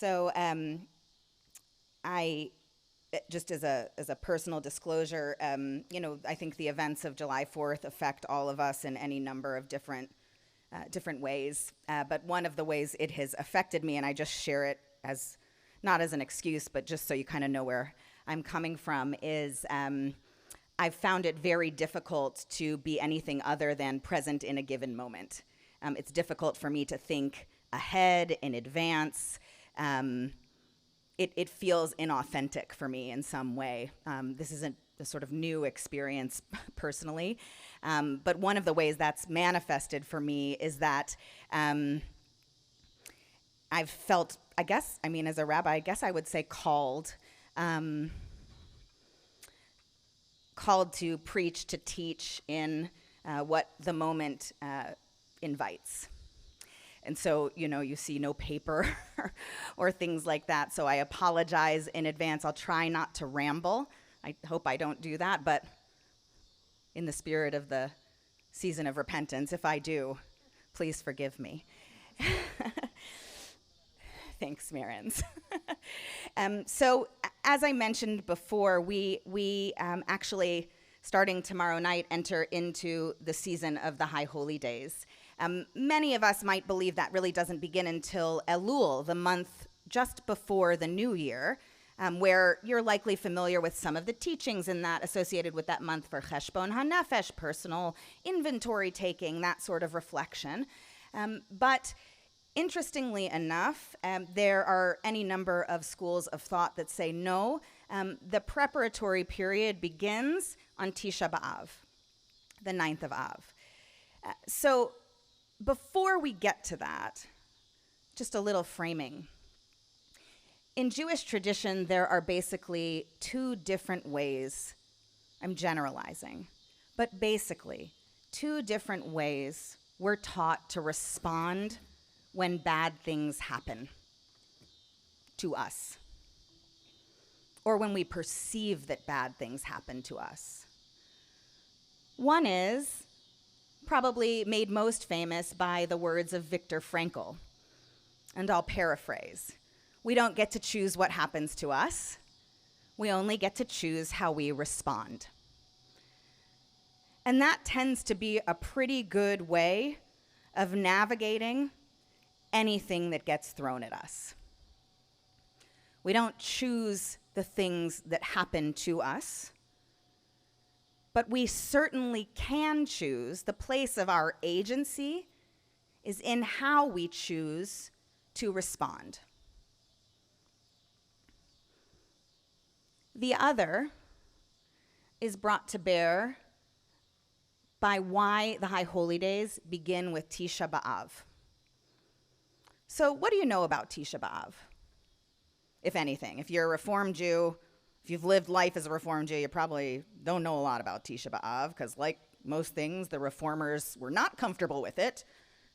So I just as a personal disclosure, I think the events of July 4th affect all of us in any number of different ways. But one of the ways it has affected me, and I just share it as not as an excuse, but just so you kind of know where I'm coming from, is I've found it very difficult to be anything other than present in a given moment. It's difficult for me to think ahead, in advance. It feels inauthentic for me in some way. This isn't a sort of new experience personally, but one of the ways that's manifested for me is that I've felt, as a rabbi, I guess I would say called to preach, to teach in what the moment invites. And so, you see no paper or things like that. So I apologize in advance. I'll try not to ramble. I hope I don't do that. But in the spirit of the season of repentance, if I do, please forgive me. Thanks, Marins. So as I mentioned before, we actually, starting tomorrow night, enter into the season of the High Holy Days. Many of us might believe that really doesn't begin until Elul, the month just before the new year, where you're likely familiar with some of the teachings in that associated with that month for Cheshbon HaNefesh, personal inventory taking, that sort of reflection. But interestingly enough, there are any number of schools of thought that say no, the preparatory period begins on Tisha B'Av, the 9th of Av. So before we get to that, just a little framing. In Jewish tradition, there are basically two different ways, I'm generalizing, but basically two different ways we're taught to respond when bad things happen to us, or when we perceive that bad things happen to us. One is probably made most famous by the words of Viktor Frankl, and I'll paraphrase. We don't get to choose what happens to us. We only get to choose how we respond. And that tends to be a pretty good way of navigating anything that gets thrown at us. We don't choose the things that happen to us, but we certainly can choose. The place of our agency is in how we choose to respond. The other is brought to bear by why the High Holy Days begin with Tisha B'Av. So what do you know about Tisha B'Av, if anything? If you're a Reform Jew, if you've lived life as a Reform Jew, you probably don't know a lot about Tisha B'Av, because like most things, the Reformers were not comfortable with it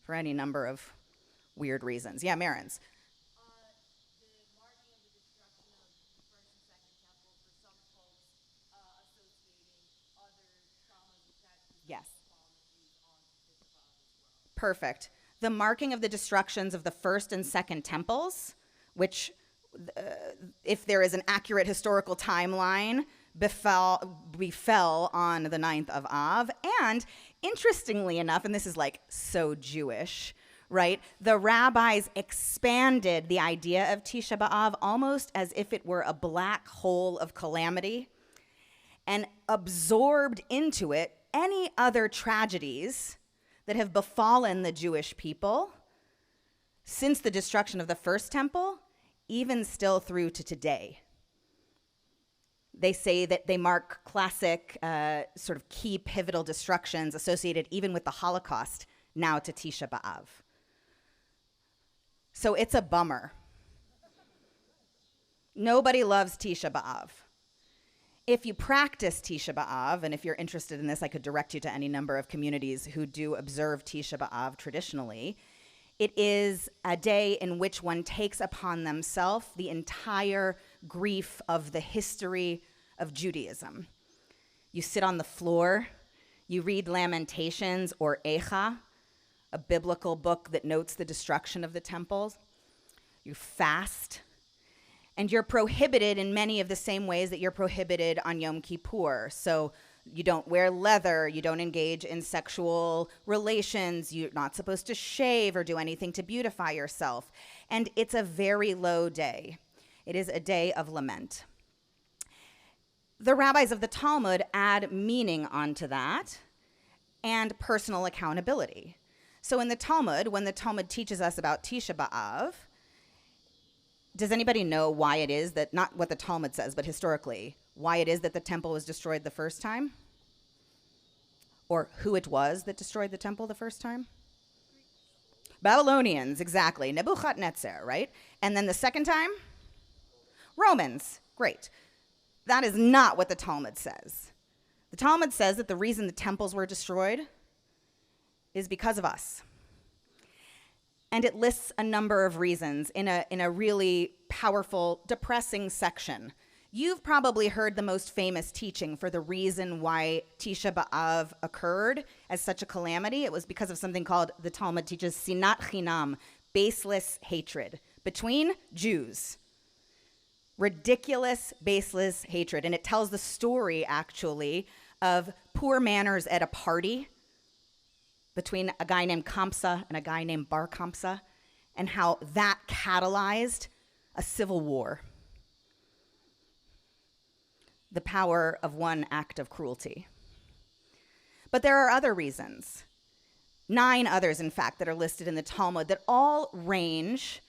for any number of weird reasons. Yeah, Marins. The marking of the destruction of the first and second temple, for some folks associating other traumas attached to Yes. policies on Tisha B'Av as well. Perfect. The marking of the destructions of the first and second temples, which, if there is an accurate historical timeline, befell on the 9th of Av. And interestingly enough, and this is like so Jewish, right? The rabbis expanded the idea of Tisha B'Av almost as if it were a black hole of calamity and absorbed into it any other tragedies that have befallen the Jewish people since the destruction of the first temple, even still through to today. They say that they mark classic, sort of key pivotal destructions associated even with the Holocaust now to Tisha B'Av. So it's a bummer. Nobody loves Tisha B'Av. If you practice Tisha B'Av, and if you're interested in this, I could direct you to any number of communities who do observe Tisha B'Av traditionally. It is a day in which one takes upon themselves the entire grief of the history of Judaism. You sit on the floor, you read Lamentations or Eicha, a biblical book that notes the destruction of the temples. you fast, and you're prohibited in many of the same ways that you're prohibited on Yom Kippur. So you don't wear leather, you don't engage in sexual relations, you're not supposed to shave or do anything to beautify yourself. And it's a very low day. It is a day of lament. The rabbis of the Talmud add meaning onto that and personal accountability. So in the Talmud, when the Talmud teaches us about Tisha B'Av, does anybody know why it is that, not what the Talmud says, but historically, why it is that the temple was destroyed the first time? Or who it was that destroyed the temple the first time? Babylonians, exactly. Nebuchadnezzar, right? And then the second time? Romans. Great. That is not what the Talmud says. The Talmud says that the reason the temples were destroyed is because of us. And it lists a number of reasons in a really powerful, depressing section. You've probably heard the most famous teaching for the reason why Tisha B'Av occurred as such a calamity. It was because of something called, the Talmud teaches, sinat chinam, baseless hatred between Jews. Ridiculous, baseless hatred. And it tells the story, actually, of poor manners at a party between a guy named Kamsa and a guy named Bar Kamsa, and how that catalyzed a civil war. The power of one act of cruelty. But there are other reasons, 9 others, in fact, that are listed in the Talmud that all range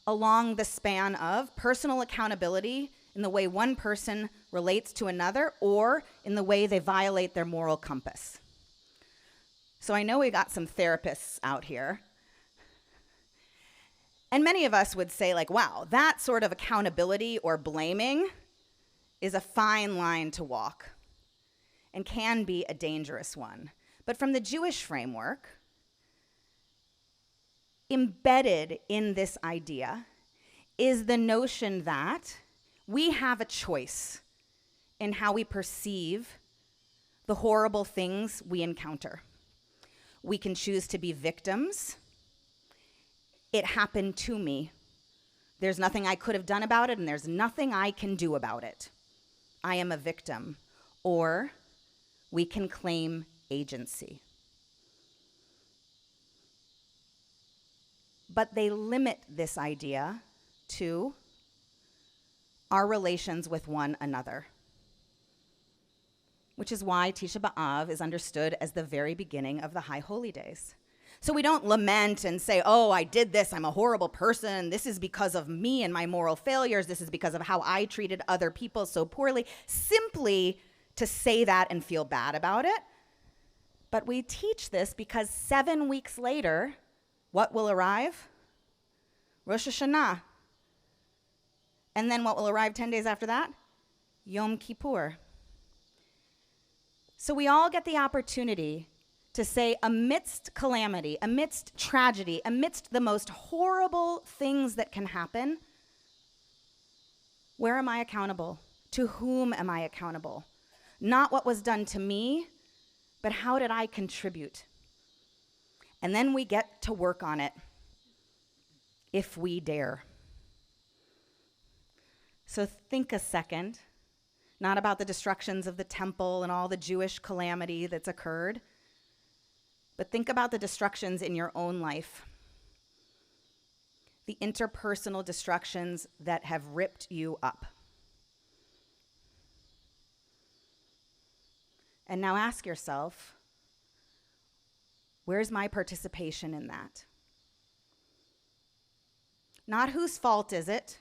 along the span of personal accountability in the way one person relates to another or in the way they violate their moral compass. So I know we got some therapists out here. And many of us would say, like, wow, that sort of accountability or blaming is a fine line to walk and can be a dangerous one. But from the Jewish framework, embedded in this idea is the notion that we have a choice in how we perceive the horrible things we encounter. We can choose to be victims. It happened to me. There's nothing I could have done about it, and there's nothing I can do about it. I am a victim. Or we can claim agency. But they limit this idea to our relations with one another, which is why Tisha B'Av is understood as the very beginning of the High Holy Days. So we don't lament and say, oh, I did this, I'm a horrible person, this is because of me and my moral failures, this is because of how I treated other people so poorly, simply to say that and feel bad about it. But we teach this because 7 weeks later, what will arrive? Rosh Hashanah. And then what will arrive 10 days after that? Yom Kippur. So we all get the opportunity to say, amidst calamity, amidst tragedy, amidst the most horrible things that can happen, where am I accountable? To whom am I accountable? Not what was done to me, but how did I contribute? And then we get to work on it, if we dare. So think a second, not about the destructions of the temple and all the Jewish calamity that's occurred, but think about the destructions in your own life, the interpersonal destructions that have ripped you up. And now ask yourself, where's my participation in that? Not whose fault is it?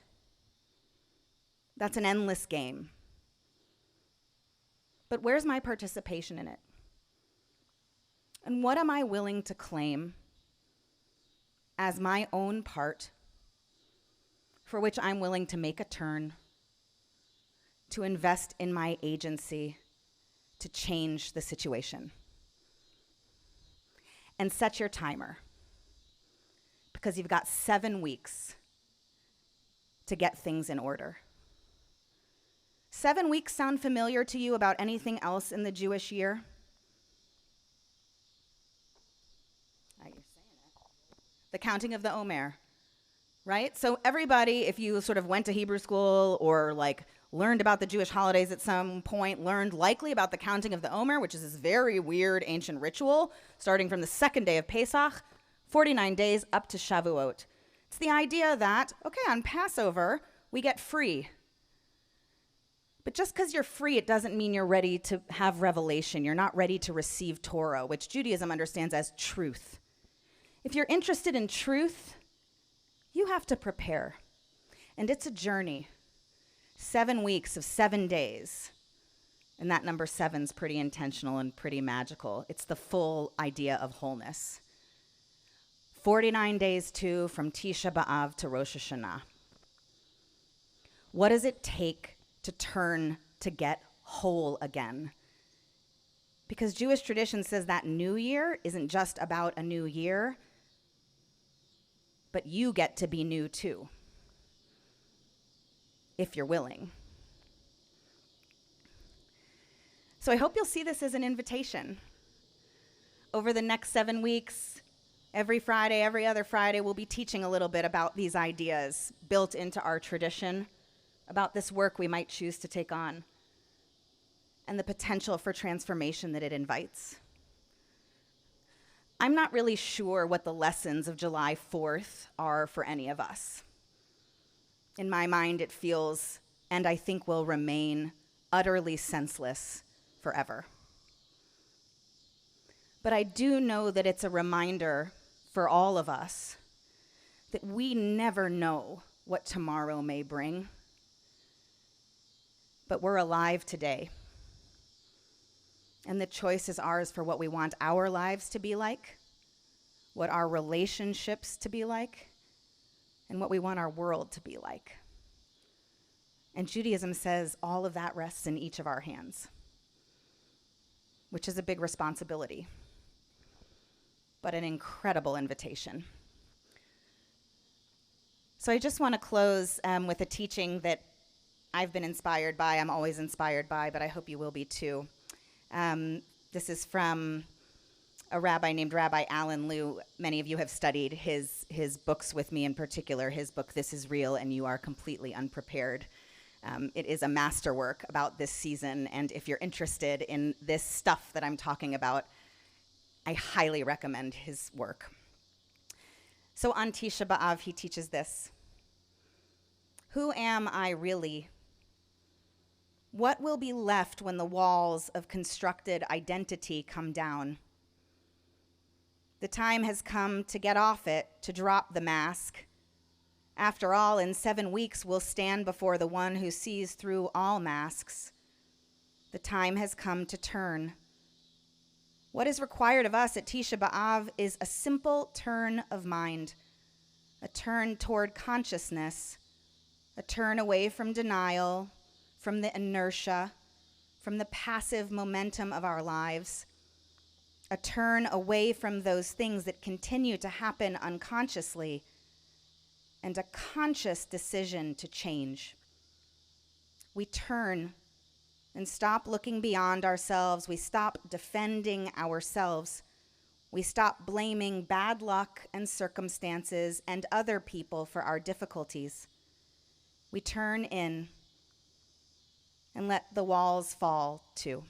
That's an endless game. But where's my participation in it? And what am I willing to claim as my own part for which I'm willing to make a turn, to invest in my agency, to change the situation? And set your timer, because you've got 7 weeks to get things in order. 7 weeks sound familiar to you about anything else in the Jewish year? You're saying it. The counting of the Omer, right? So everybody, if you sort of went to Hebrew school or like learned about the Jewish holidays at some point, learned likely about the counting of the Omer, which is this very weird ancient ritual starting from the second day of Pesach, 49 days up to Shavuot. It's the idea that, okay, on Passover, we get free. But just because you're free, it doesn't mean you're ready to have revelation. You're not ready to receive Torah, which Judaism understands as truth. If you're interested in truth, you have to prepare. And it's a journey. 7 weeks of 7 days. And that number 7's pretty intentional and pretty magical. It's the full idea of wholeness. 49 days too, from Tisha B'Av to Rosh Hashanah. What does it take to turn to get whole again? Because Jewish tradition says that new year isn't just about a new year, but you get to be new too, if you're willing. So I hope you'll see this as an invitation. Over the next 7 weeks, every Friday, every other Friday, we'll be teaching a little bit about these ideas built into our tradition, about this work we might choose to take on, and the potential for transformation that it invites. I'm not really sure what the lessons of July 4th are for any of us. In my mind, it feels, and I think will remain, utterly senseless forever. But I do know that it's a reminder for all of us that we never know what tomorrow may bring. But we're alive today. And the choice is ours for what we want our lives to be like, what our relationships to be like, and what we want our world to be like. And Judaism says all of that rests in each of our hands, which is a big responsibility, but an incredible invitation. So I just want to close with a teaching that I've been inspired by. I'm always inspired by, but I hope you will be too. This is from a rabbi named Rabbi Alan Liu. Many of you have studied his books with me, in particular his book, This Is Real and You Are Completely Unprepared. It is a masterwork about this season, and if you're interested in this stuff that I'm talking about, I highly recommend his work. So on Tisha B'Av, he teaches this. Who am I really? What will be left when the walls of constructed identity come down? The time has come to get off it, to drop the mask. After all, in 7 weeks, we'll stand before the one who sees through all masks. The time has come to turn. What is required of us at Tisha B'Av is a simple turn of mind, a turn toward consciousness, a turn away from denial, from the inertia, from the passive momentum of our lives, a turn away from those things that continue to happen unconsciously, and a conscious decision to change. We turn and stop looking beyond ourselves. We stop defending ourselves. We stop blaming bad luck and circumstances and other people for our difficulties. We turn in and let the walls fall too.